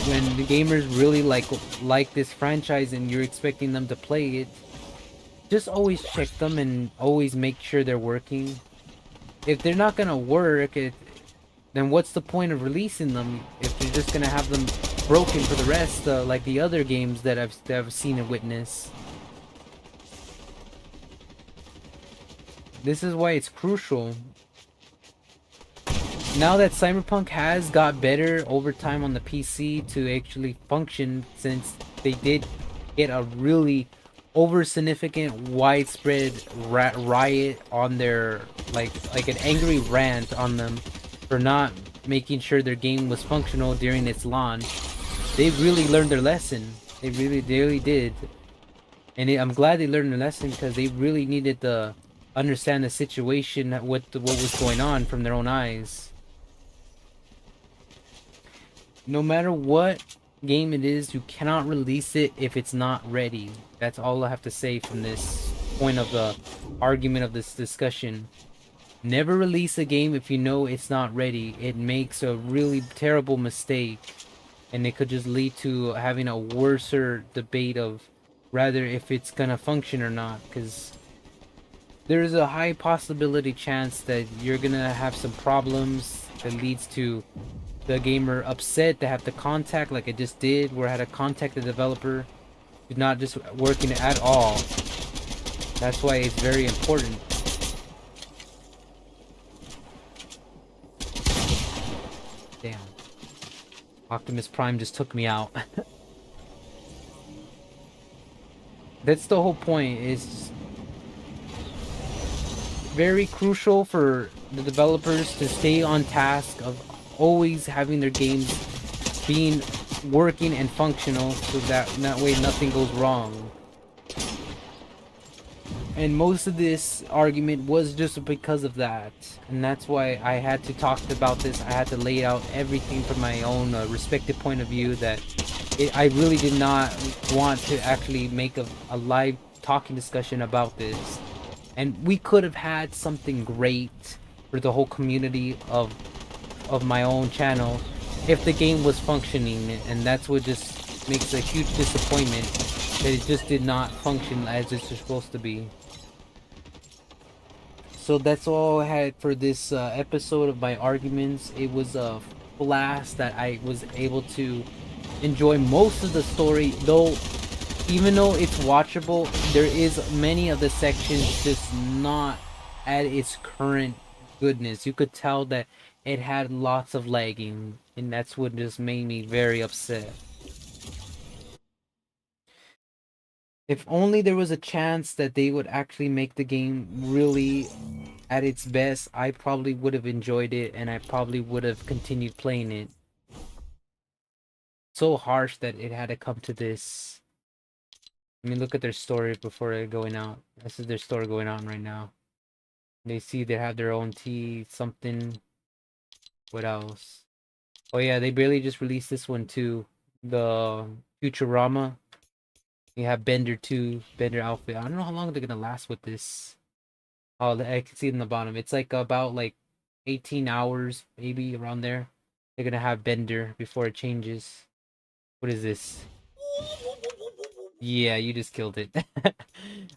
when the gamers really like this franchise and you're expecting them to play it, just always check them and always make sure they're working. If they're not gonna work, then what's the point of releasing them if they're just gonna have them broken for the rest, like the other games that I've seen and witnessed. This is why it's crucial. Now that Cyberpunk has got better over time on the PC to actually function, since they did get a really over significant widespread riot on their like an angry rant on them for not making sure their game was functional during its launch. They really learned their lesson. They really did. And I'm glad they learned their lesson because they really needed to understand the situation, what was going on from their own eyes. No matter what game it is, you cannot release it if it's not ready. That's all I have to say from this point of the argument of this discussion. Never release a game if you know it's not ready. It makes a really terrible mistake, and it could just lead to having a worser debate of rather if it's gonna function or not, because there's a high possibility chance that you're gonna have some problems that leads to the gamer upset to have to contact, like I just did, where I had to contact the developer. It's not just working at all. That's why it's very important. Damn. Optimus Prime just took me out. That's the whole point. It's very crucial for the developers to stay on task of always having their games being working and functional, so that way nothing goes wrong. And most of this argument was just because of that, and that's why I had to talk about this. I had to lay out everything from my own respective point of view, that I really did not want to actually make a live talking discussion about this, and we could have had something great for the whole community of my own channel if the game was functioning, and that's what just makes a huge disappointment that it just did not function as it's supposed to be. So that's all I had for this episode of my arguments. It was a blast that I was able to enjoy most of the story, though even though it's watchable, there is many of the sections just not at its current goodness. You could tell that it had lots of lagging, and that's what just made me very upset. If only there was a chance that they would actually make the game really at its best, I probably would have enjoyed it, and I probably would have continued playing it. So harsh that it had to come to this. I mean, look at their story before going out. This is their story going on right now. They see they have their own tea, something. What else? Oh yeah, they barely just released this one too. The Futurama. You have Bender 2, Bender outfit. I don't know how long they're gonna last with this. Oh, I can see it in the bottom. It's like about like 18 hours, maybe around there. They're gonna have Bender before it changes. What is this? Yeah, you just killed it.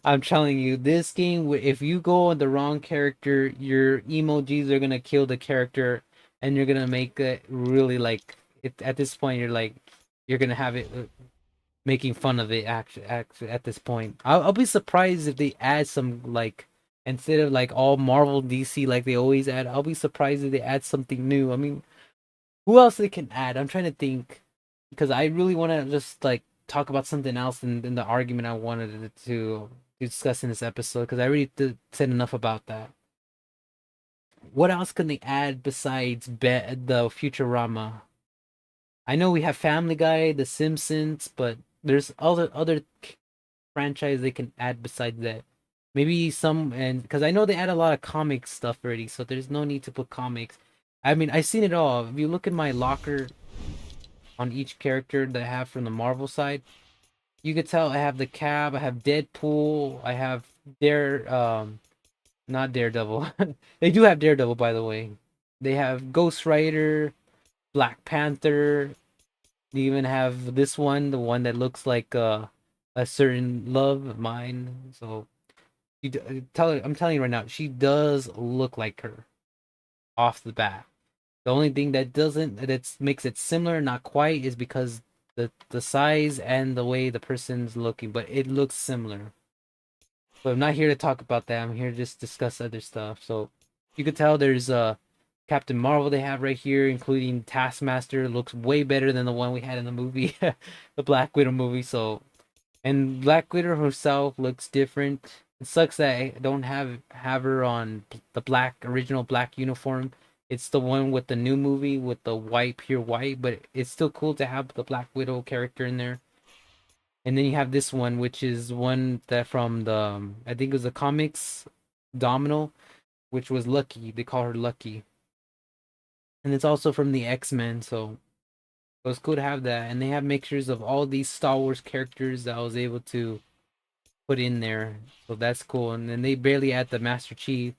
I'm telling you, this game, if you go on the wrong character, your emojis are gonna kill the character, and you're gonna make it really like it. At this point, you're gonna have it making fun of it. Actually, at this point, I'll be surprised if they add some like instead of like all Marvel DC like they always add. I'll be surprised if they add something new. I mean, who else they can add? I'm trying to think because I really want to just like talk about something else in the argument I wanted to discuss in this episode because I already said enough about that. What else can they add besides the Futurama? I know we have Family Guy, The Simpsons, but there's other franchise they can add besides that. Maybe some, and because I know they add a lot of comic stuff already, so there's no need to put comics. I mean, I've seen it all. If you look in my locker on each character that I have from the Marvel side, you could tell I have the Cab, I have Deadpool, I have not Daredevil. They do have Daredevil, by the way. They have Ghost Rider, Black Panther. They even have this one, the one that looks like a certain love of mine. So I'm telling you right now, she does look like her off the bat. The only thing that doesn't that makes it similar, not quite, is because the size and the way the person's looking, but it looks similar. But I'm not here to talk about that. I'm here to just discuss other stuff. So you could tell there's Captain Marvel they have right here, including Taskmaster. Looks way better than the one we had in the movie, the Black Widow movie. So and Black Widow herself looks different. It sucks that I don't have her on the original black uniform. It's the one with the new movie with the white, pure white, but it's still cool to have the Black Widow character in there. And then you have this one, which is one that from the I think it was the comics, Domino, which was Lucky. They call her Lucky, and it's also from the X-Men. So it was cool to have that. And they have mixtures of all these Star Wars characters that I was able to put in there. So that's cool. And then they barely add the Master Chief.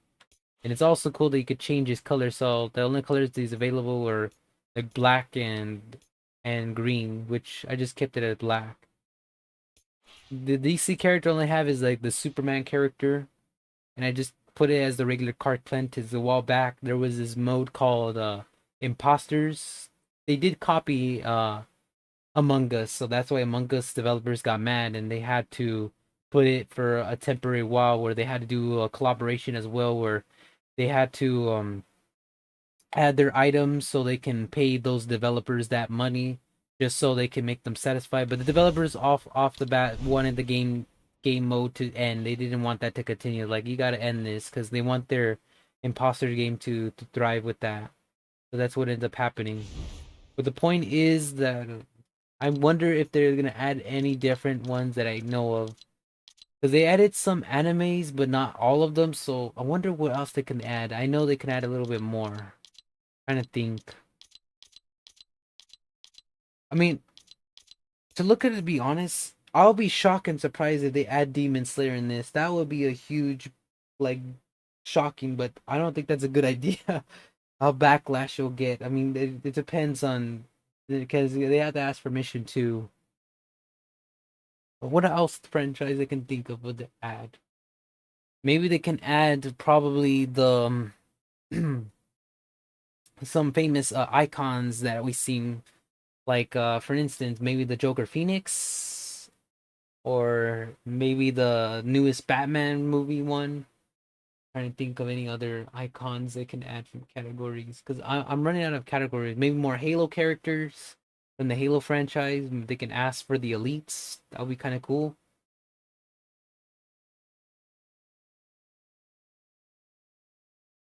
And it's also cool that you could change his color. So the only colors that he's available were like black and green, which I just kept it at black. The DC character I only have is like the Superman character, and I just put it as the regular Clark Kent. Because a while back there was this mode called Imposters. They did copy Among Us, so that's why Among Us developers got mad and they had to put it for a temporary while where they had to do a collaboration as well, where they had to add their items so they can pay those developers that money just so they can make them satisfied. But the developers off the bat wanted the game mode to end. They didn't want that to continue. Like you got to end this because they want their imposter game to thrive with that. So that's what ends up happening. But the point is that I wonder if they're gonna add any different ones that I know of. Because they added some animes, but not all of them. So I wonder what else they can add. I know they can add a little bit more. Trying to think. I mean, to look at it, to be honest, I'll be shocked and surprised if they add Demon Slayer in this. That would be a huge, like, shocking. But I don't think that's a good idea. How backlash you'll get. I mean, it depends on because they have to ask permission too. But what else franchise I can think of would they add? Maybe they can add probably the some famous icons that we've seen, like for instance, maybe the Joker Phoenix, or maybe the newest Batman movie one. Trying to think of any other icons they can add from categories because I'm running out of categories. Maybe more Halo characters from the Halo franchise. They can ask for the elites. That would be kind of cool.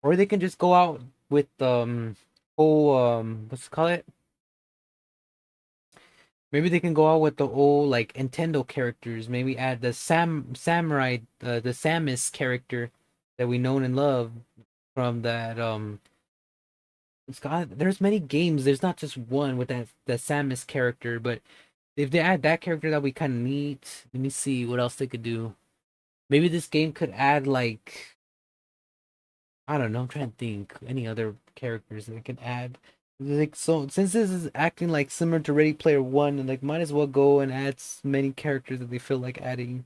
Or they can just go out with whole what's it call it? Maybe they can go out with the old like Nintendo characters. Maybe add the Samurai, the Samus character that we know and love from that it's got there's many games. There's not just one with that the Samus character, but if they add that character, that'd be kind of neat. Let me see what else they could do. Maybe this game could add like I don't know. I'm trying to think any other characters that they could add. Like so, since this is acting like similar to Ready Player One, and like might as well go and add as many characters that they feel like adding.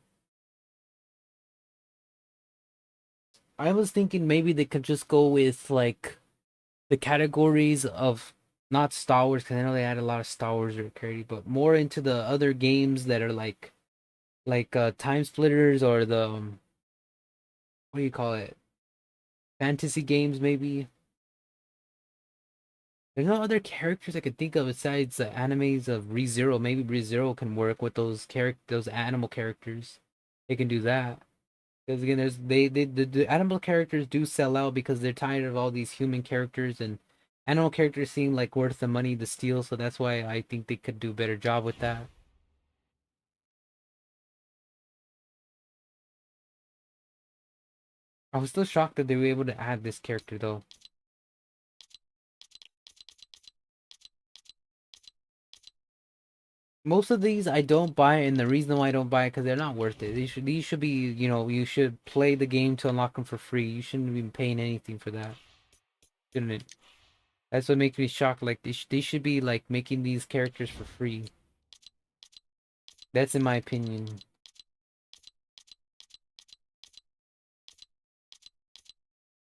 I was thinking maybe they could just go with like the categories of not Star Wars because I know they had a lot of Star Wars or character, but more into the other games that are like Time Splitters or the what do you call it? Fantasy games maybe. There's no other characters I could think of besides the animes of ReZero. Maybe ReZero can work with those animal characters. They can do that. Because again, there's the animal characters do sell out because they're tired of all these human characters and animal characters seem like worth the money to steal. So that's why I think they could do a better job with that. I was still shocked that they were able to add this character though. Most of these I don't buy, and the reason why I don't buy it because they're not worth it. These should be you should play the game to unlock them for free. You shouldn't be paying anything for that, shouldn't it? That's what makes me shocked. Like they should be like making these characters for free. That's in my opinion.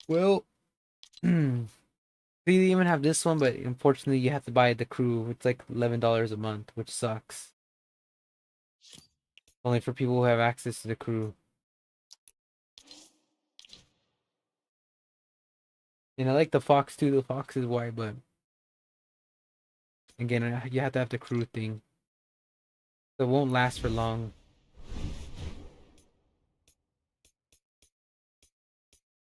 Well, they even have this one, but unfortunately you have to buy the crew. It's like $11 a month, which sucks. Only for people who have access to the crew. And I like the Fox too. The Fox is white, but again, you have to have the crew thing. So it won't last for long.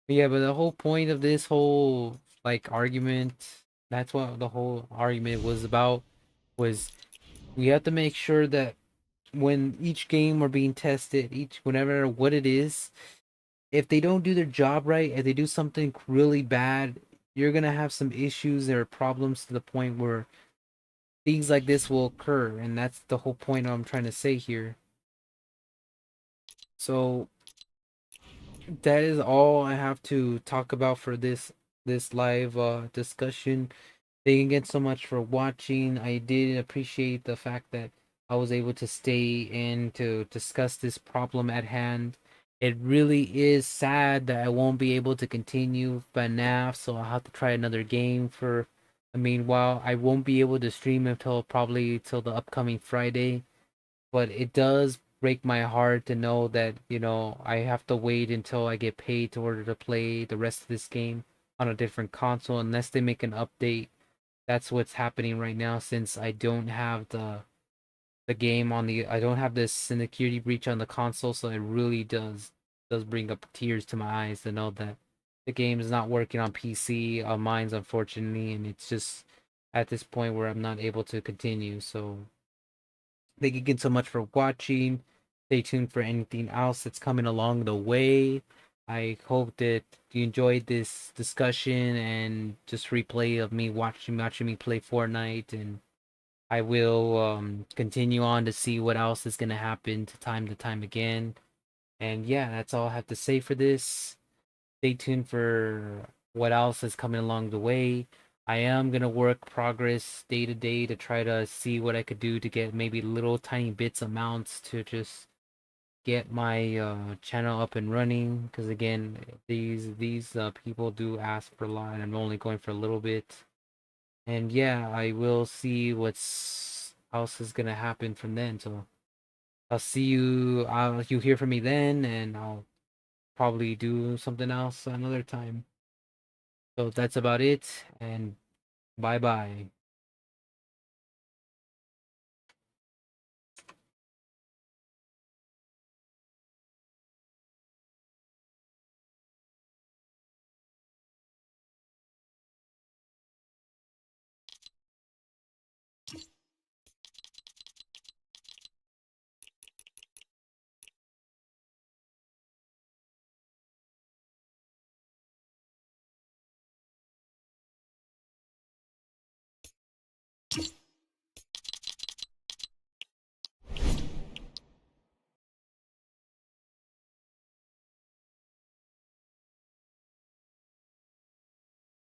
But yeah, but the whole point of this whole like argument, that's what the whole argument was about, was we have to make sure that when each game are being tested, each whenever what it is, if they don't do their job right, if they do something really bad, you're gonna have some issues or problems to the point where things like this will occur, and that's the whole point I'm trying to say here. So that is all I have to talk about for this live discussion. Thank you again so much for watching. I did appreciate the fact that I was able to stay in to discuss this problem at hand. It really is sad that I won't be able to continue FNAF, so I'll have to try another game for I mean, while I won't be able to stream until probably till the upcoming Friday, but it does break my heart to know that, I have to wait until I get paid to order to play the rest of this game on a different console unless they make an update. That's what's happening right now since I don't have the game on the I don't have this security breach on the console, so it really does bring up tears to my eyes to know that the game is not working on PC on mine's unfortunately, and it's just at this point where I'm not able to continue. So thank you again so much for watching. Stay tuned for anything else that's coming along the way. I hope that you enjoyed this discussion and just replay of me watching me play Fortnite and I will continue on to see what else is gonna happen to time again. And yeah, that's all I have to say for this. Stay tuned for what else is coming along the way. I am gonna work progress day to day to try to see what I could do to get maybe little tiny bits amounts to just get my channel up and running. Because again, these people do ask for a lot, and I'm only going for a little bit. And yeah, I will see what's else is gonna happen from then. So I'll see you. You hear from me then, and I'll probably do something else another time. So that's about it, and bye bye.